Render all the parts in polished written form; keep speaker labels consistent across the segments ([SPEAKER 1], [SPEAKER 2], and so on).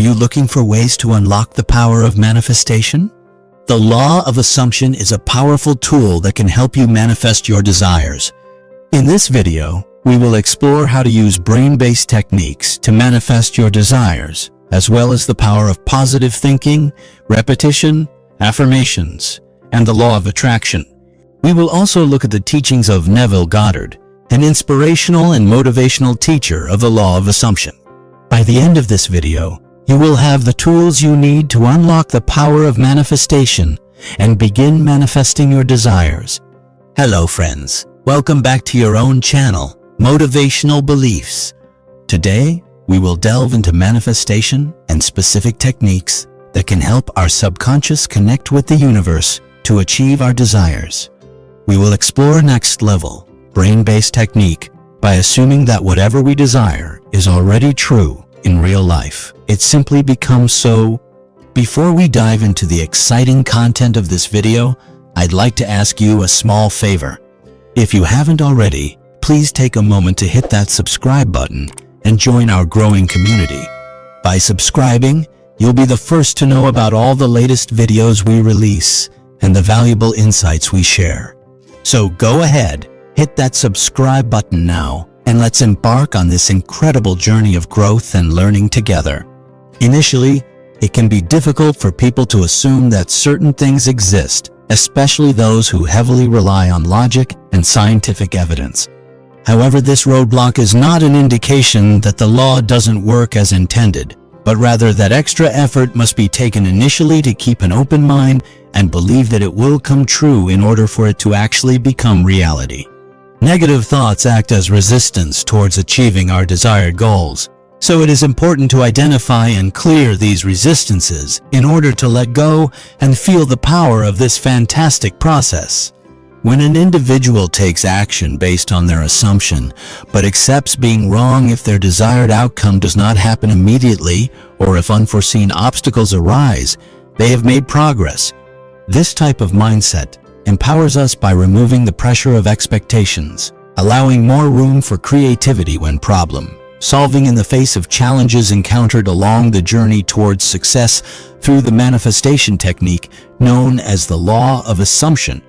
[SPEAKER 1] you looking for ways to unlock the power of manifestation? The law of assumption is a powerful tool that can help you manifest your desires. In this video, we will explore how to use brain-based techniques to manifest your desires, as well as the power of positive thinking, repetition, affirmations, and the law of attraction. We will also look at the teachings of Neville Goddard, an inspirational and motivational teacher of the law of assumption. By the end of this video, you will have the tools you need to unlock the power of manifestation and begin manifesting your desires. Hello friends, welcome back to your own channel, Motivational Beliefs. Today, we will delve into manifestation and specific techniques that can help our subconscious connect with the universe to achieve our desires. We will explore next level, brain-based technique by assuming that whatever we desire is already true in real life. It simply becomes so. Before we dive into the exciting content of this video, I'd like to ask you a small favor. If you haven't already, please take a moment to hit that subscribe button and join our growing community. By subscribing, you'll be the first to know about all the latest videos we release and the valuable insights we share. So go ahead, hit that subscribe button now, and let's embark on this incredible journey of growth and learning together. Initially, it can be difficult for people to assume that certain things exist, especially those who heavily rely on logic and scientific evidence. However, this roadblock is not an indication that the law doesn't work as intended, but rather that extra effort must be taken initially to keep an open mind and believe that it will come true in order for it to actually become reality. Negative thoughts act as resistance towards achieving our desired goals, so it is important to identify and clear these resistances in order to let go and feel the power of this fantastic process. When an individual takes action based on their assumption, but accepts being wrong if their desired outcome does not happen immediately or if unforeseen obstacles arise, they have made progress. This type of mindset empowers us by removing the pressure of expectations, allowing more room for creativity when problem-solving in the face of challenges encountered along the journey towards success through the manifestation technique known as the law of assumption.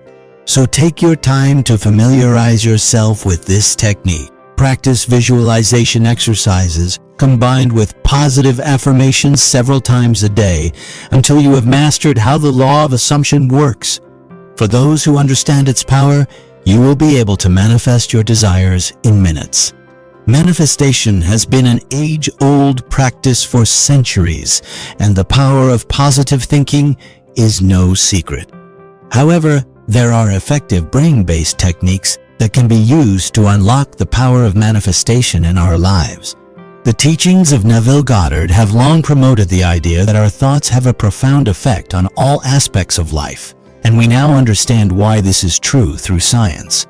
[SPEAKER 1] So take your time to familiarize yourself with this technique. Practice visualization exercises combined with positive affirmations several times a day until you have mastered how the law of assumption works. For those who understand its power, you will be able to manifest your desires in minutes. Manifestation has been an age-old practice for centuries, and the power of positive thinking is no secret. However, there are effective brain-based techniques that can be used to unlock the power of manifestation in our lives. The teachings of Neville Goddard have long promoted the idea that our thoughts have a profound effect on all aspects of life, and we now understand why this is true through science.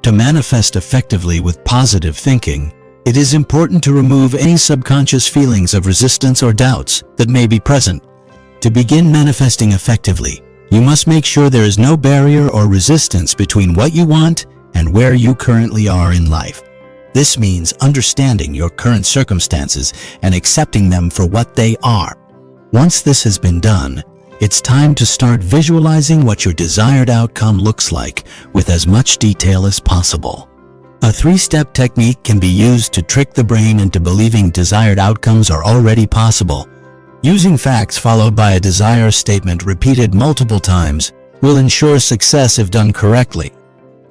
[SPEAKER 1] To manifest effectively with positive thinking, it is important to remove any subconscious feelings of resistance or doubts that may be present. To begin manifesting effectively, you must make sure there is no barrier or resistance between what you want and where you currently are in life. This means understanding your current circumstances and accepting them for what they are. Once this has been done, it's time to start visualizing what your desired outcome looks like with as much detail as possible. A three-step technique can be used to trick the brain into believing desired outcomes are already possible. Using facts followed by a desire statement repeated multiple times will ensure success if done correctly.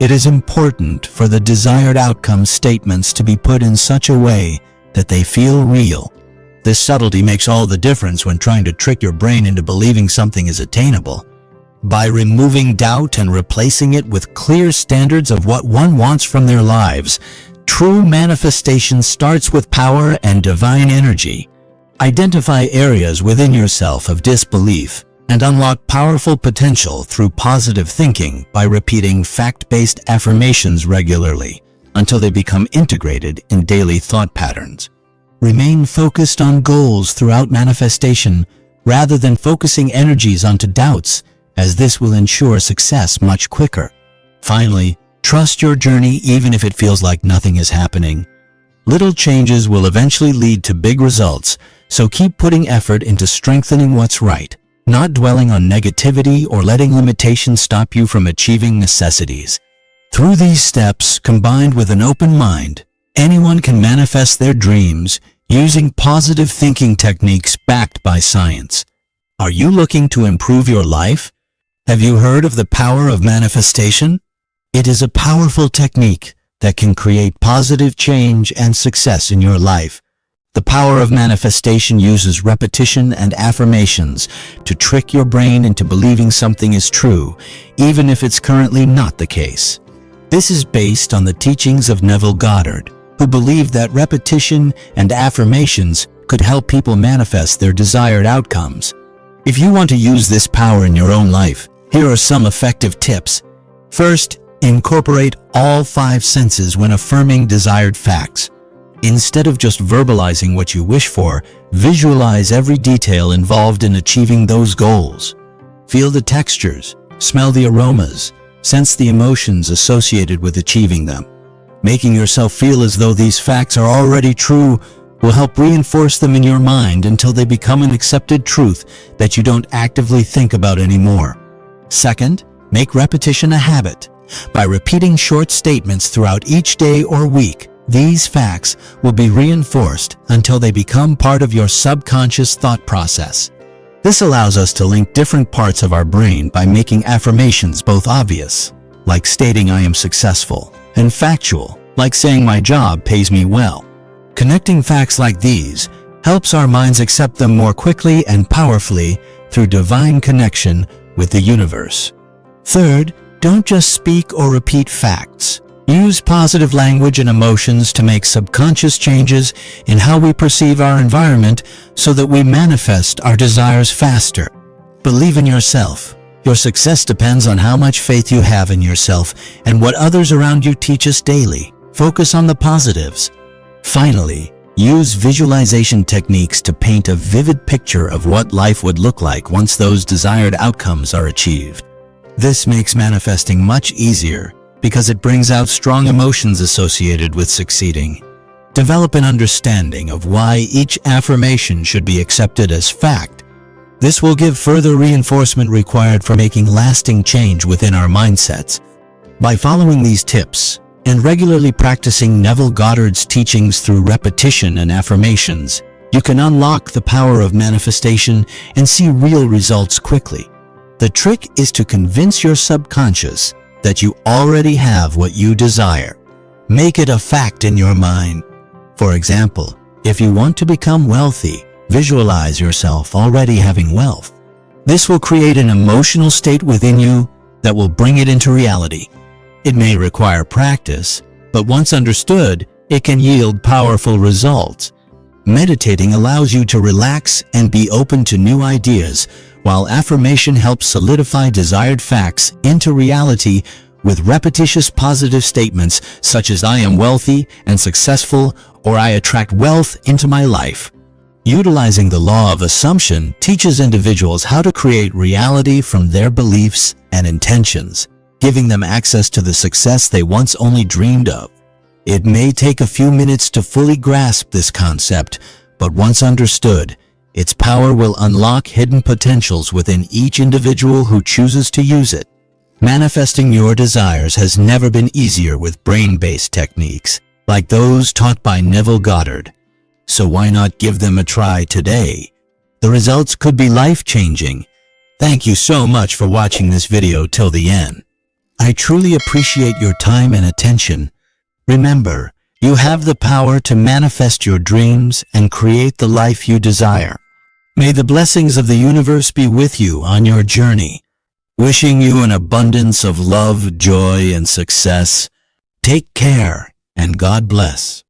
[SPEAKER 1] It is important for the desired outcome statements to be put in such a way that they feel real. This subtlety makes all the difference when trying to trick your brain into believing something is attainable. By removing doubt and replacing it with clear standards of what one wants from their lives, true manifestation starts with power and divine energy. Identify areas within yourself of disbelief and unlock powerful potential through positive thinking by repeating fact-based affirmations regularly until they become integrated in daily thought patterns. Remain focused on goals throughout manifestation rather than focusing energies onto doubts, as this will ensure success much quicker. Finally, trust your journey even if it feels like nothing is happening. Little changes will eventually lead to big results, So keep putting effort into strengthening what's right, not dwelling on negativity or letting limitations stop you from achieving necessities. Through these steps, combined with an open mind, anyone can manifest their dreams using positive thinking techniques backed by science. Are you looking to improve your life? Have you heard of the power of manifestation? It is a powerful technique that can create positive change and success in your life. The power of manifestation uses repetition and affirmations to trick your brain into believing something is true, even if it's currently not the case. This is based on the teachings of Neville Goddard, who believed that repetition and affirmations could help people manifest their desired outcomes. If you want to use this power in your own life, here are some effective tips. First, incorporate all 5 senses when affirming desired facts. Instead of just verbalizing what you wish for, visualize every detail involved in achieving those goals. Feel the textures, smell the aromas, sense the emotions associated with achieving them. Making yourself feel as though these facts are already true will help reinforce them in your mind until they become an accepted truth that you don't actively think about anymore. Second, make repetition a habit. By repeating short statements throughout each day or week, these facts will be reinforced until they become part of your subconscious thought process. This allows us to link different parts of our brain by making affirmations both obvious, like stating I am successful, and factual, like saying my job pays me well. Connecting facts like these helps our minds accept them more quickly and powerfully through divine connection with the universe. Third, don't just speak or repeat facts. Use positive language and emotions to make subconscious changes in how we perceive our environment so that we manifest our desires faster. Believe in yourself. Your success depends on how much faith you have in yourself and what others around you teach us daily. Focus on the positives. Finally, use visualization techniques to paint a vivid picture of what life would look like once those desired outcomes are achieved. This makes manifesting much easier because it brings out strong emotions associated with succeeding. Develop an understanding of why each affirmation should be accepted as fact. This will give further reinforcement required for making lasting change within our mindsets. By following these tips and regularly practicing Neville Goddard's teachings through repetition and affirmations, you can unlock the power of manifestation and see real results quickly. The trick is to convince your subconscious that you already have what you desire. Make it a fact in your mind. For example, if you want to become wealthy, visualize yourself already having wealth. This will create an emotional state within you that will bring it into reality. It may require practice, but once understood, it can yield powerful results. Meditating allows you to relax and be open to new ideas, while affirmation helps solidify desired facts into reality with repetitious positive statements such as I am wealthy and successful or I attract wealth into my life. Utilizing the law of assumption teaches individuals how to create reality from their beliefs and intentions, giving them access to the success they once only dreamed of. It may take a few minutes to fully grasp this concept, but once understood, its power will unlock hidden potentials within each individual who chooses to use it. Manifesting your desires has never been easier with brain-based techniques, like those taught by Neville Goddard. So why not give them a try today? The results could be life-changing. Thank you so much for watching this video till the end. I truly appreciate your time and attention. Remember, you have the power to manifest your dreams and create the life you desire. May the blessings of the universe be with you on your journey. Wishing you an abundance of love, joy, and success. Take care, and God bless.